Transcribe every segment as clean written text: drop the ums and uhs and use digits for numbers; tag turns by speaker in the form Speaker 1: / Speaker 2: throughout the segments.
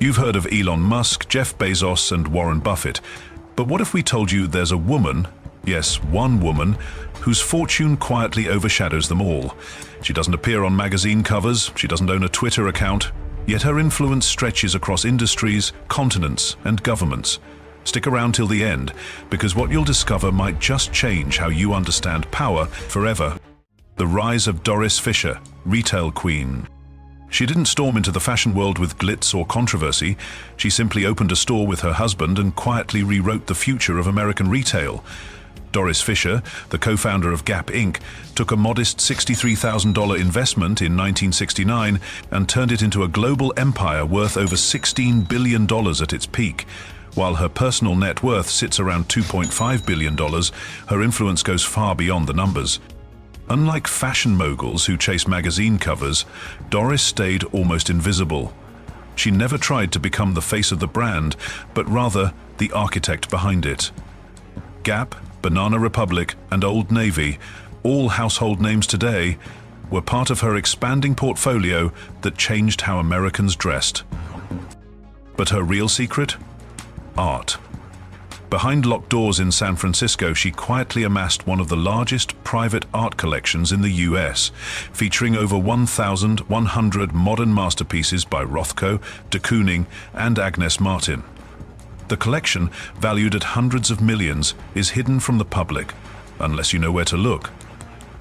Speaker 1: You've heard of Elon Musk, Jeff Bezos, and Warren Buffett. But what if we told you there's a woman, yes, one woman, whose fortune quietly overshadows them all? She doesn't appear on magazine covers, she doesn't own a Twitter account, yet her influence stretches across industries, continents, and governments. Stick around till the end, because what you'll discover might just change how you understand power forever. The rise of Doris Fischer, retail queen. She didn't storm into the fashion world with glitz or controversy. She simply opened a store with her husband and quietly rewrote the future of American retail. Doris Fischer, the co-founder of Gap Inc., took a modest $63,000 investment in 1969 and turned it into a global empire worth over $16 billion at its peak. While her personal net worth sits around $2.5 billion, her influence goes far beyond the numbers. Unlike fashion moguls who chase magazine covers, Doris stayed almost invisible. She never tried to become the face of the brand, but rather the architect behind it. Gap, Banana Republic, and Old Navy, all household names today, were part of her expanding portfolio that changed how Americans dressed. But her real secret? Art. Behind locked doors in San Francisco, she quietly amassed one of the largest private art collections in the US, featuring over 1,100 modern masterpieces by Rothko, de Kooning, and Agnes Martin. The collection, valued at hundreds of millions, is hidden from the public, unless you know where to look.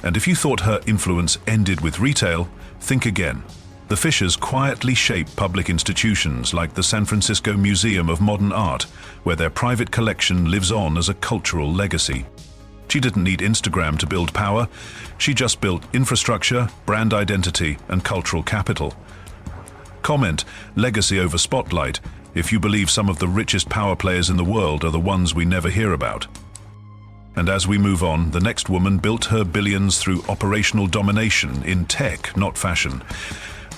Speaker 1: And if you thought her influence ended with retail, think again. The Fischers quietly shape public institutions like the San Francisco Museum of Modern Art, where their private collection lives on as a cultural legacy. She didn't need Instagram to build power. She just built infrastructure, brand identity, and cultural capital. Comment, legacy over spotlight, if you believe some of the richest power players in the world are the ones we never hear about. And as we move on, the next woman built her billions through operational domination in tech, not fashion.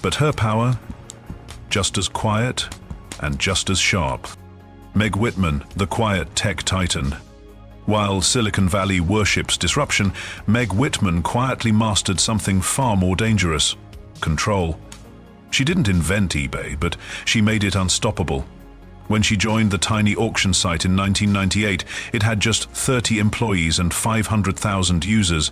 Speaker 1: But her power, just as quiet and just as sharp. Meg Whitman, the quiet tech titan. While Silicon Valley worships disruption, Meg Whitman quietly mastered something far more dangerous: control. She didn't invent eBay, but she made it unstoppable. When she joined the tiny auction site in 1998, it had just 30 employees and 500,000 users.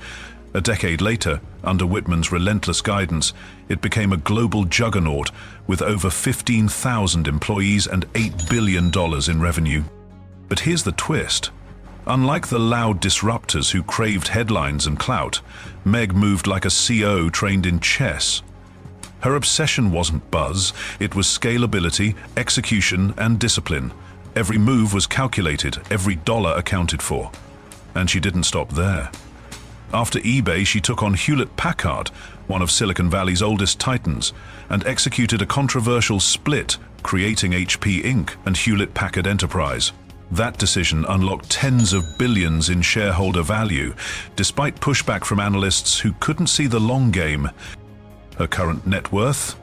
Speaker 1: A decade later, under Whitman's relentless guidance, it became a global juggernaut with over 15,000 employees and $8 billion in revenue. But here's the twist. Unlike the loud disruptors who craved headlines and clout, Meg moved like a CO trained in chess. Her obsession wasn't buzz, it was scalability, execution, and discipline. Every move was calculated, every dollar accounted for. And she didn't stop there. After eBay, she took on Hewlett-Packard, one of Silicon Valley's oldest titans, and executed a controversial split, creating HP Inc. and Hewlett-Packard Enterprise. That decision unlocked tens of billions in shareholder value, despite pushback from analysts who couldn't see the long game. Her current net worth?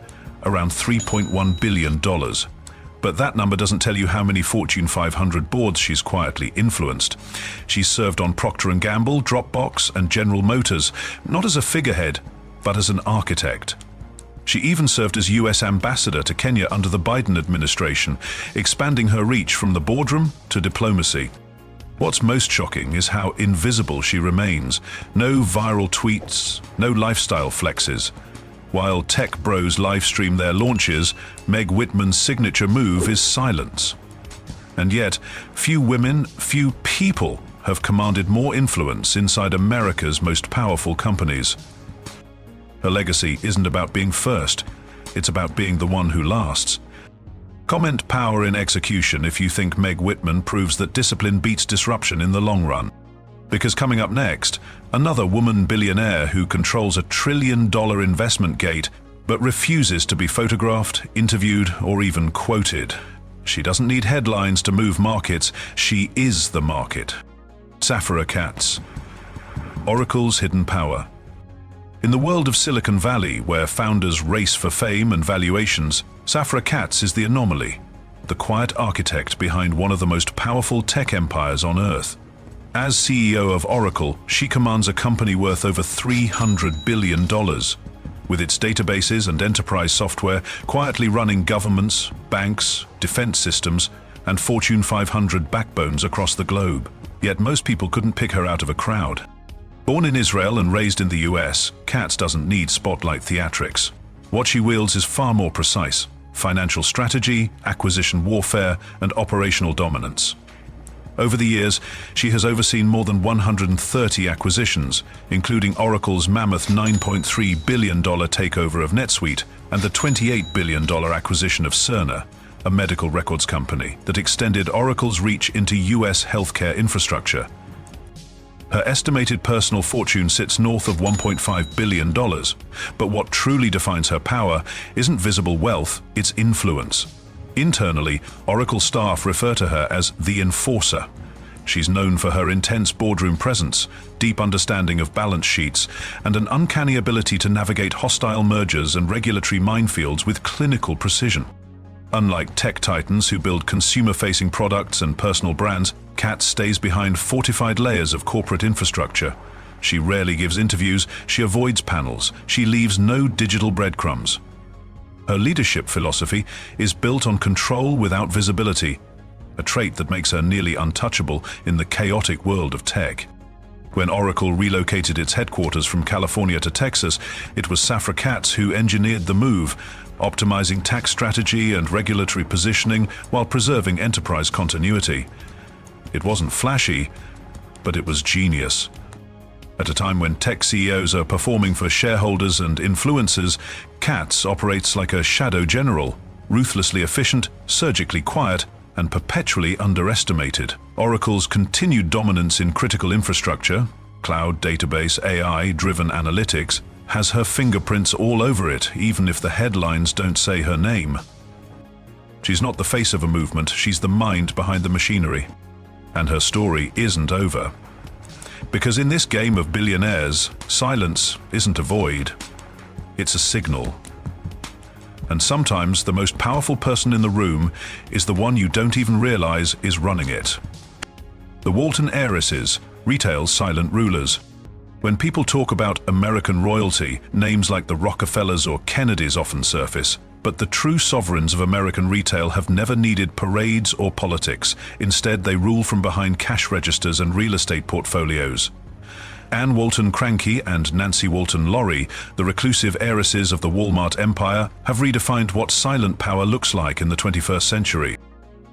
Speaker 1: Around $3.1 billion. But that number doesn't tell you how many Fortune 500 boards she's quietly influenced. She's served on Procter & Gamble, Dropbox, and General Motors, not as a figurehead, but as an architect. She even served as US ambassador to Kenya under the Biden administration, expanding her reach from the boardroom to diplomacy. What's most shocking is how invisible she remains. No viral tweets, no lifestyle flexes. While tech bros livestream their launches, Meg Whitman's signature move is silence. And yet, few women, few people have commanded more influence inside America's most powerful companies. Her legacy isn't about being first, it's about being the one who lasts. Comment power in execution if you think Meg Whitman proves that discipline beats disruption in the long run. Because coming up next, another woman billionaire who controls $1 trillion investment gate but refuses to be photographed, interviewed, or even quoted. She doesn't need headlines to move markets, she is the market. Safra Catz. Oracle's hidden power. In the world of Silicon Valley, where founders race for fame and valuations, Safra Catz is the anomaly, the quiet architect behind one of the most powerful tech empires on Earth. As CEO of Oracle, she commands a company worth over $300 billion. with its databases and enterprise software quietly running governments, banks, defense systems, and Fortune 500 backbones across the globe. Yet most people couldn't pick her out of a crowd. Born in Israel and raised in the US, Catz doesn't need spotlight theatrics. What she wields is far more precise: financial strategy, acquisition warfare, and operational dominance. Over the years, she has overseen more than 130 acquisitions, including Oracle's mammoth $9.3 billion takeover of NetSuite and the $28 billion acquisition of Cerner, a medical records company that extended Oracle's reach into US healthcare infrastructure. Her estimated personal fortune sits north of $1.5 billion, but what truly defines her power isn't visible wealth, it's influence. Internally, Oracle staff refer to her as the enforcer. She's known for her intense boardroom presence, deep understanding of balance sheets, and an uncanny ability to navigate hostile mergers and regulatory minefields with clinical precision. Unlike tech titans who build consumer-facing products and personal brands, Catz stays behind fortified layers of corporate infrastructure. She rarely gives interviews, she avoids panels, she leaves no digital breadcrumbs. Her leadership philosophy is built on control without visibility, a trait that makes her nearly untouchable in the chaotic world of tech. When Oracle relocated its headquarters from California to Texas, it was Safra Catz who engineered the move, optimizing tax strategy and regulatory positioning while preserving enterprise continuity. It wasn't flashy, but it was genius. At a time when tech CEOs are performing for shareholders and influencers, Catz operates like a shadow general, ruthlessly efficient, surgically quiet, and perpetually underestimated. Oracle's continued dominance in critical infrastructure, cloud, database, AI-driven analytics, has her fingerprints all over it, even if the headlines don't say her name. She's not the face of a movement, she's the mind behind the machinery. And her story isn't over. Because in this game of billionaires, silence isn't a void, it's a signal. And sometimes the most powerful person in the room is the one you don't even realize is running it. The Walton Aires, retail's silent rulers. When people talk about American royalty, names like the Rockefellers or Kennedys often surface, but the true sovereigns of American retail have never needed parades or politics. Instead, they rule from behind cash registers and real estate portfolios. Anne Walton Cranky and Nancy Walton Lorry, the reclusive heiresses of the Walmart empire, have redefined what silent power looks like in the 21st century.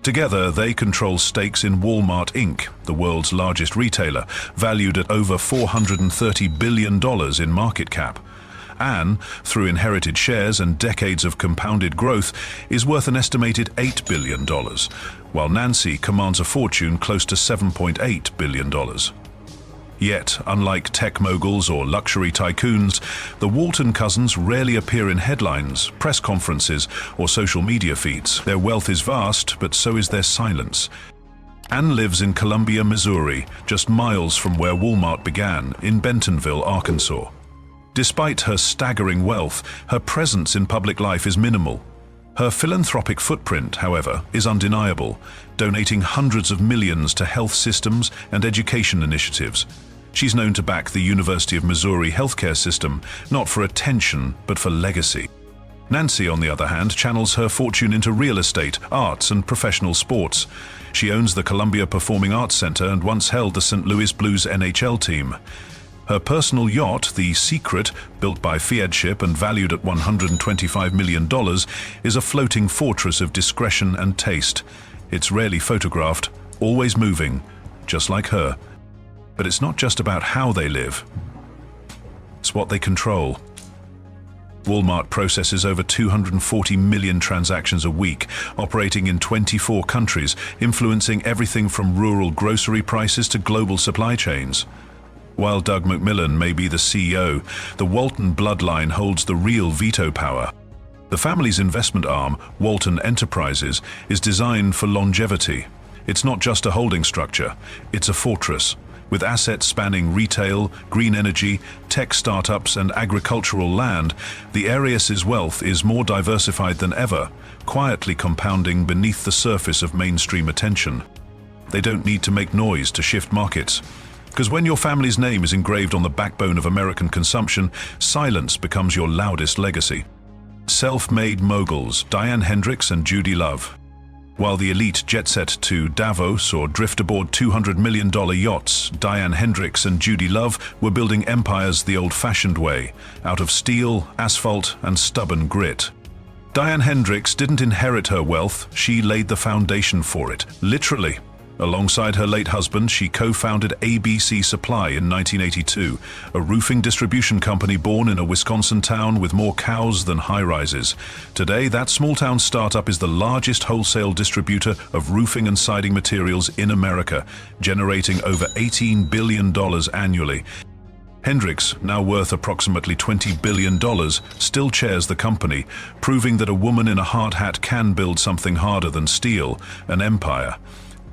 Speaker 1: Together, they control stakes in Walmart Inc., the world's largest retailer, valued at over $430 billion in market cap. Anne, through inherited shares and decades of compounded growth, is worth an estimated $8 billion, while Nancy commands a fortune close to $7.8 billion. Yet, unlike tech moguls or luxury tycoons, the Walton cousins rarely appear in headlines, press conferences, or social media feeds. Their wealth is vast, but so is their silence. Anne lives in Columbia, Missouri, just miles from where Walmart began, in Bentonville, Arkansas. Despite her staggering wealth, her presence in public life is minimal. Her philanthropic footprint, however, is undeniable, donating hundreds of millions to health systems and education initiatives. She's known to back the University of Missouri healthcare system, not for attention, but for legacy. Nancy, on the other hand, channels her fortune into real estate, arts, and professional sports. She owns the Columbia Performing Arts Center and once held the St. Louis Blues NHL team. Her personal yacht, the Secret, built by Fiat Ship and valued at $125 million, is a floating fortress of discretion and taste. It's rarely photographed, always moving, just like her. But it's not just about how they live. It's what they control. Walmart processes over 240 million transactions a week, operating in 24 countries, influencing everything from rural grocery prices to global supply chains. While Doug McMillon may be the CEO, the Walton bloodline holds the real veto power. The family's investment arm, Walton Enterprises, is designed for longevity. It's not just a holding structure, it's a fortress. With assets spanning retail, green energy, tech startups, and agricultural land, the Aires' wealth is more diversified than ever, quietly compounding beneath the surface of mainstream attention. They don't need to make noise to shift markets. Because when your family's name is engraved on the backbone of American consumption, silence becomes your loudest legacy. Self-made moguls, Diane Hendris and Judy Love. While the elite jet set to Davos or drift aboard $200 million yachts, Diane Hendris and Judy Love were building empires the old-fashioned way, out of steel, asphalt, and stubborn grit. Diane Hendris didn't inherit her wealth, she laid the foundation for it, literally. Alongside her late husband, she co-founded ABC Supply in 1982, a roofing distribution company born in a Wisconsin town with more cows than high-rises. Today, that small-town startup is the largest wholesale distributor of roofing and siding materials in America, generating over $18 billion annually. Hendris, now worth approximately $20 billion, still chairs the company, proving that a woman in a hard hat can build something harder than steel, an empire.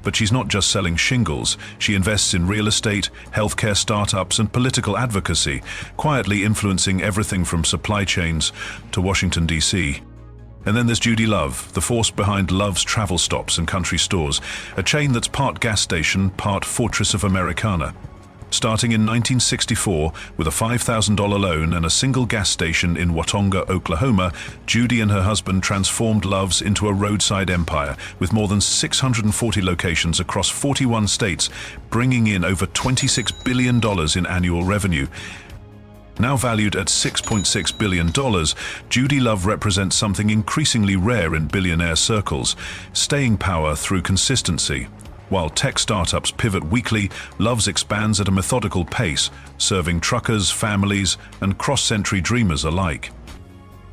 Speaker 1: But she's not just selling shingles, she invests in real estate, healthcare startups, and political advocacy, quietly influencing everything from supply chains to Washington, D.C. And then there's Judy Love, the force behind Love's Travel Stops and Country Stores, a chain that's part gas station, part fortress of Americana. Starting in 1964, with a $5,000 loan and a single gas station in Watonga, Oklahoma, Judy and her husband transformed Love's into a roadside empire, with more than 640 locations across 41 states, bringing in over $26 billion in annual revenue. Now valued at $6.6 billion, Judy Love represents something increasingly rare in billionaire circles: staying power through consistency. While tech startups pivot weekly, Love's expands at a methodical pace, serving truckers, families, and cross-century dreamers alike.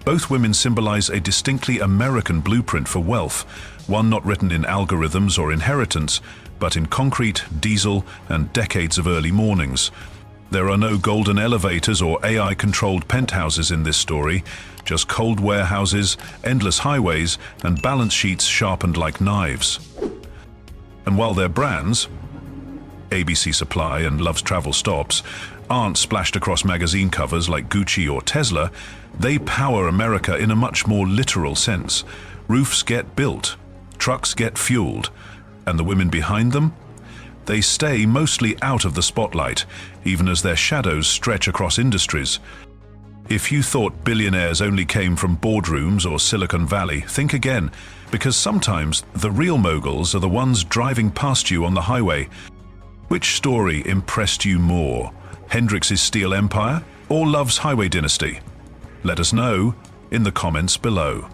Speaker 1: Both women symbolize a distinctly American blueprint for wealth, one not written in algorithms or inheritance, but in concrete, diesel, and decades of early mornings. There are no golden elevators or AI-controlled penthouses in this story, just cold warehouses, endless highways, and balance sheets sharpened like knives. And while their brands, ABC Supply and Love's Travel Stops, aren't splashed across magazine covers like Gucci or Tesla, they power America in a much more literal sense. Roofs get built, trucks get fueled, and the women behind them? They stay mostly out of the spotlight, even as their shadows stretch across industries. If you thought billionaires only came from boardrooms or Silicon Valley, think again, because sometimes the real moguls are the ones driving past you on the highway. Which story impressed you more, Hendrix's steel empire or Love's highway dynasty? Let us know in the comments below.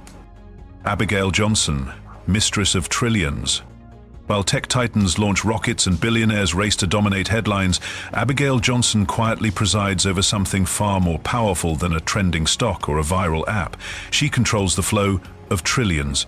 Speaker 1: Abigail Johnson, mistress of trillions. While tech titans launch rockets and billionaires race to dominate headlines, Abigail Johnson quietly presides over something far more powerful than a trending stock or a viral app. She controls the flow of trillions.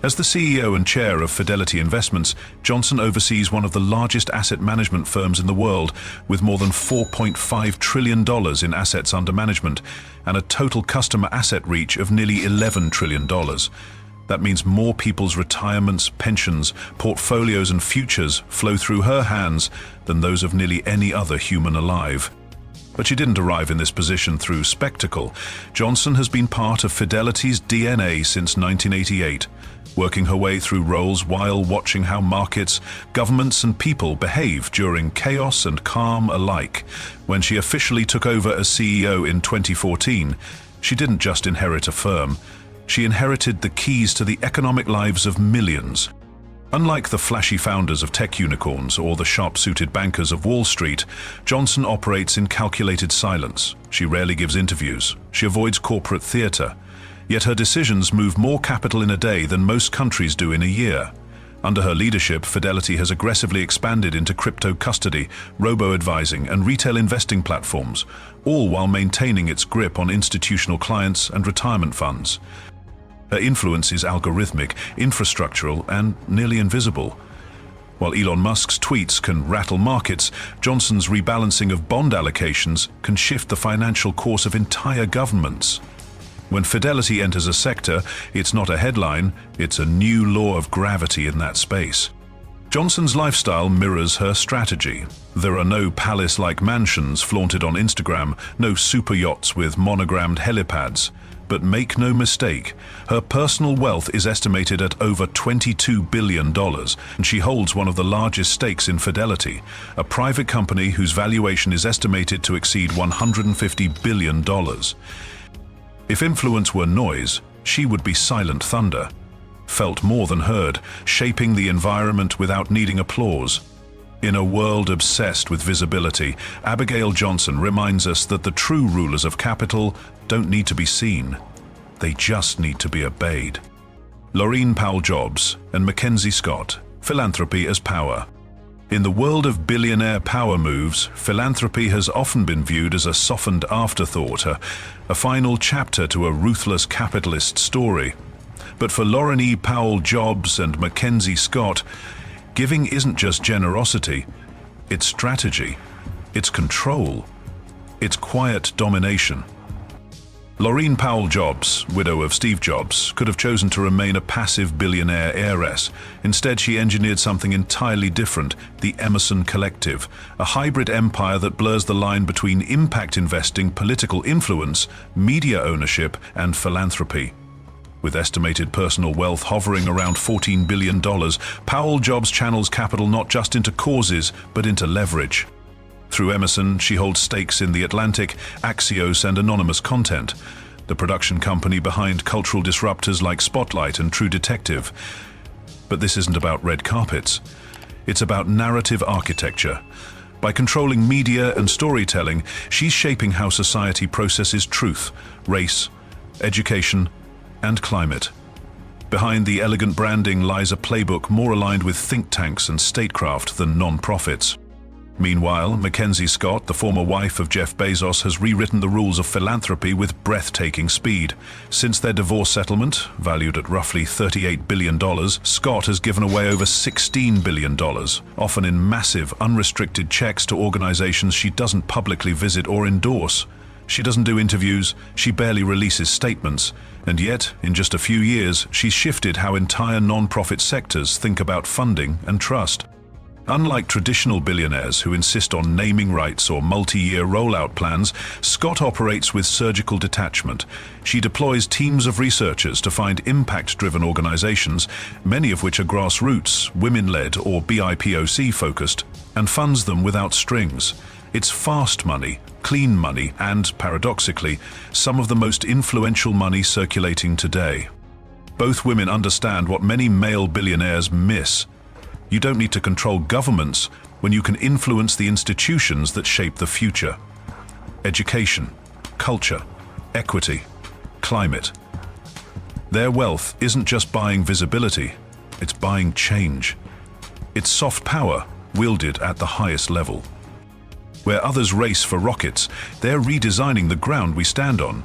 Speaker 1: As the CEO and chair of Fidelity Investments, Johnson oversees one of the largest asset management firms in the world, with more than $4.5 trillion in assets under management and a total customer asset reach of nearly $11 trillion. That means more people's retirements, pensions, portfolios, and futures flow through her hands than those of nearly any other human alive. But she didn't arrive in this position through spectacle. Johnson has been part of Fidelity's DNA since 1988, working her way through roles while watching how markets, governments, and people behave during chaos and calm alike. When she officially took over as CEO in 2014, she didn't just inherit a firm. She inherited the keys to the economic lives of millions. Unlike the flashy founders of tech unicorns or the sharp-suited bankers of Wall Street, Johnson operates in calculated silence. She rarely gives interviews. She avoids corporate theater. Yet her decisions move more capital in a day than most countries do in a year. Under her leadership, Fidelity has aggressively expanded into crypto custody, robo-advising, and retail investing platforms, all while maintaining its grip on institutional clients and retirement funds. Her influence is algorithmic, infrastructural, and nearly invisible. While Elon Musk's tweets can rattle markets, Johnson's rebalancing of bond allocations can shift the financial course of entire governments. When Fidelity enters a sector, it's not a headline, it's a new law of gravity in that space. Johnson's lifestyle mirrors her strategy. There are no palace-like mansions flaunted on Instagram, no super yachts with monogrammed helipads. But make no mistake, her personal wealth is estimated at over $22 billion, and she holds one of the largest stakes in Fidelity, a private company whose valuation is estimated to exceed $150 billion. If influence were noise, she would be silent thunder, felt more than heard, shaping the environment without needing applause. In a world obsessed with visibility, Abigail Johnson reminds us that the true rulers of capital don't need to be seen. They just need to be obeyed. Lorine Powell Jobs and McKenzie Scott, Philanthropy as Power. In the world of billionaire power moves, philanthropy has often been viewed as a softened afterthought, a final chapter to a ruthless capitalist story. But for Lorine Powell Jobs and McKenzie Scott, giving isn't just generosity, it's strategy, it's control, it's quiet domination. Lorine Powell Jobs, widow of Steve Jobs, could have chosen to remain a passive billionaire heiress. Instead, she engineered something entirely different, the Emerson Collective, a hybrid empire that blurs the line between impact investing, political influence, media ownership, and philanthropy. With estimated personal wealth hovering around $14 billion, Powell Jobs channels capital not just into causes, but into leverage. Through Emerson, she holds stakes in The Atlantic, Axios, and Anonymous Content, the production company behind cultural disruptors like Spotlight and True Detective. But this isn't about red carpets. It's about narrative architecture. By controlling media and storytelling, she's shaping how society processes truth, race, education, and climate. Behind the elegant branding lies a playbook more aligned with think tanks and statecraft than non-profits. Meanwhile, McKenzie Scott, the former wife of Jeff Bezos, has rewritten the rules of philanthropy with breathtaking speed. Since their divorce settlement, valued at roughly $38 billion, Scott has given away over $16 billion, often in massive, unrestricted checks to organizations she doesn't publicly visit or endorse. She doesn't do interviews, she barely releases statements, and yet, in just a few years, she's shifted how entire non-profit sectors think about funding and trust. Unlike traditional billionaires who insist on naming rights or multi-year rollout plans, Scott operates with surgical detachment. She deploys teams of researchers to find impact-driven organizations, many of which are grassroots, women-led, or BIPOC-focused, and funds them without strings. It's fast money, clean money, and, paradoxically, some of the most influential money circulating today. Both women understand what many male billionaires miss. You don't need to control governments when you can influence the institutions that shape the future. Education, culture, equity, climate. Their wealth isn't just buying visibility, it's buying change. It's soft power wielded at the highest level. Where others race for rockets, they're redesigning the ground we stand on.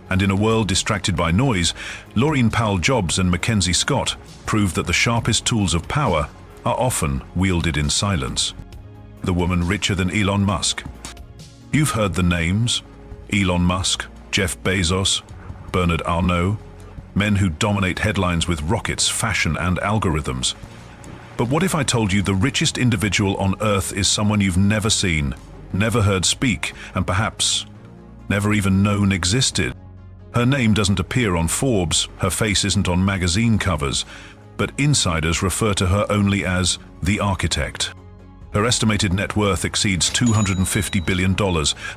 Speaker 1: And in a world distracted by noise, Lorine Powell Jobs and McKenzie Scott proved that the sharpest tools of power are often wielded in silence. The woman richer than Elon Musk. You've heard the names: Elon Musk, Jeff Bezos, Bernard Arnault, men who dominate headlines with rockets, fashion, and algorithms. But what if I told you the richest individual on Earth is someone you've never seen, never heard speak, and perhaps never even known existed? Her name doesn't appear on Forbes, her face isn't on magazine covers, but insiders refer to her only as the architect. Her estimated net worth exceeds $250 billion,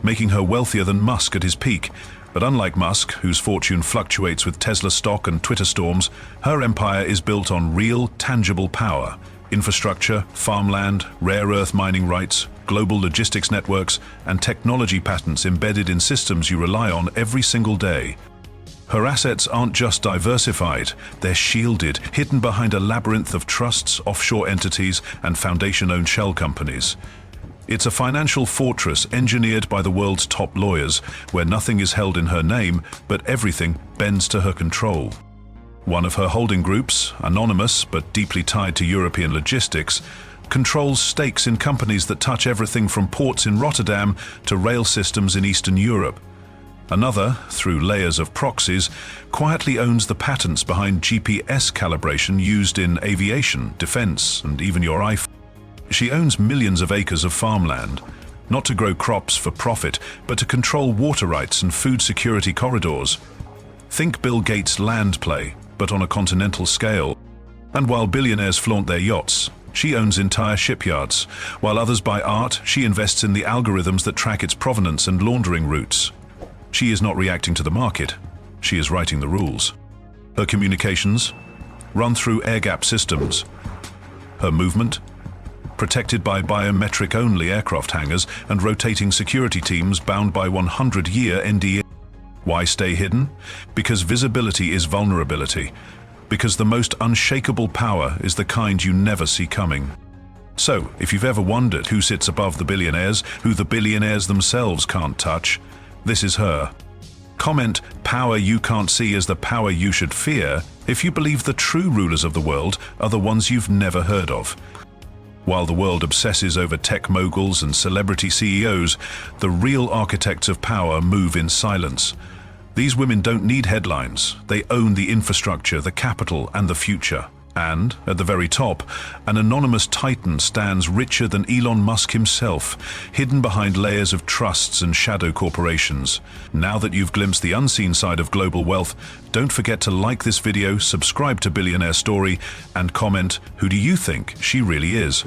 Speaker 1: making her wealthier than Musk at his peak. But unlike Musk, whose fortune fluctuates with Tesla stock and Twitter storms, her empire is built on real, tangible power: infrastructure, farmland, rare earth mining rights, global logistics networks, and technology patents embedded in systems you rely on every single day. Her assets aren't just diversified, they're shielded, hidden behind a labyrinth of trusts, offshore entities, and foundation-owned shell companies. It's a financial fortress engineered by the world's top lawyers, where nothing is held in her name, but everything bends to her control. One of her holding groups, anonymous but deeply tied to European logistics, controls stakes in companies that touch everything from ports in Rotterdam to rail systems in Eastern Europe. Another, through layers of proxies, quietly owns the patents behind GPS calibration used in aviation, defense, and even your iPhone. She owns millions of acres of farmland, not to grow crops for profit, but to control water rights and food security corridors. Think Bill Gates' land play, but on a continental scale. And while billionaires flaunt their yachts, she owns entire shipyards. While others buy art, she invests in the algorithms that track its provenance and laundering routes. She is not reacting to the market, she is writing the rules. Her communications run through air-gap systems. Her movement protected by biometric-only aircraft hangars and rotating security teams bound by 100-year NDA. Why stay hidden? Because visibility is vulnerability. Because the most unshakable power is the kind you never see coming. So, if you've ever wondered who sits above the billionaires, who the billionaires themselves can't touch, this is her. Comment, "Power you can't see is the power you should fear," if you believe the true rulers of the world are the ones you've never heard of. While the world obsesses over tech moguls and celebrity CEOs, the real architects of power move in silence. These women don't need headlines. They own the infrastructure, the capital, and the future. And, at the very top, an anonymous titan stands richer than Elon Musk himself, hidden behind layers of trusts and shadow corporations. Now that you've glimpsed the unseen side of global wealth, don't forget to like this video, subscribe to Billionaire Story, and comment, who do you think she really is?